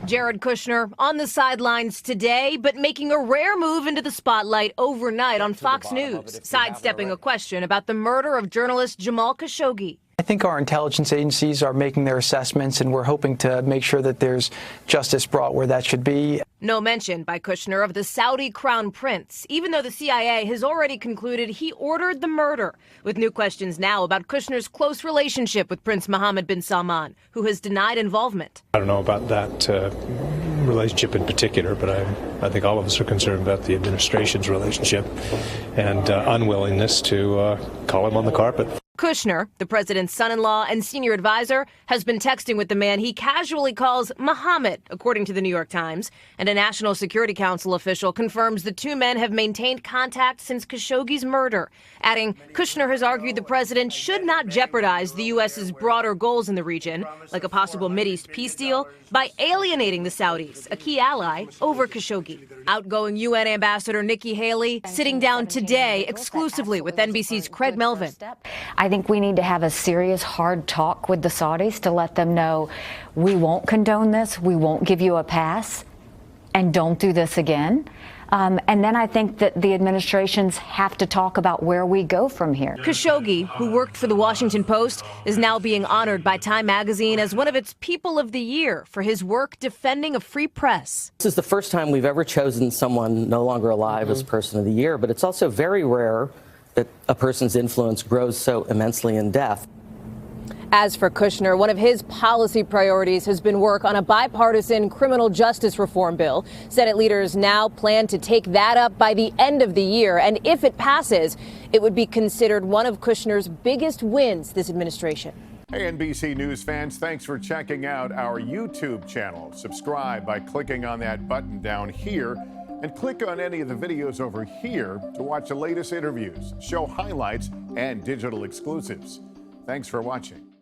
Jared Kushner on the sidelines today, but making a rare move into the spotlight overnight on Fox News, sidestepping a question about the murder of journalist Jamal Khashoggi. I think our intelligence agencies are making their assessments, and we're hoping to make sure that there's justice brought where that should be. No mention by Kushner of the Saudi crown prince, even though the CIA has already concluded he ordered the murder, with new questions now about Kushner's close relationship with Prince Mohammed bin Salman, who has denied involvement. I don't know about that relationship in particular, but I think all of us are concerned about the administration's relationship and unwillingness to call him on the carpet. Kushner, the president's son-in-law and senior advisor, has been texting with the man he casually calls Mohammed, according to the New York Times. And a National Security Council official confirms the two men have maintained contact since Khashoggi's murder, adding Kushner has argued the president should not jeopardize the U.S.'s broader goals in the region, like a possible Mideast peace deal, by alienating the Saudis, a key ally, over Khashoggi. Outgoing UN Ambassador Nikki Haley sitting down today exclusively with NBC's Craig Melvin. I think we need to have a serious, hard talk with the Saudis to let them know we won't condone this, we won't give you a pass, and don't do this again. And then I think that the administrations have to talk about where we go from here. Khashoggi, who worked for the Washington Post, is now being honored by Time magazine as one of its People of the Year for his work defending a free press. This is the first time we've ever chosen someone no longer alive as Person of the Year, but it's also very rare that a person's influence grows so immensely in death. As for Kushner, one of his policy priorities has been work on a bipartisan criminal justice reform bill. Senate leaders now plan to take that up by the end of the year. And if it passes, it would be considered one of Kushner's biggest wins this administration. Hey, NBC News fans, thanks for checking out our YouTube channel. Subscribe by clicking on that button down here and click on any of the videos over here to watch the latest interviews, show highlights, and digital exclusives. Thanks for watching.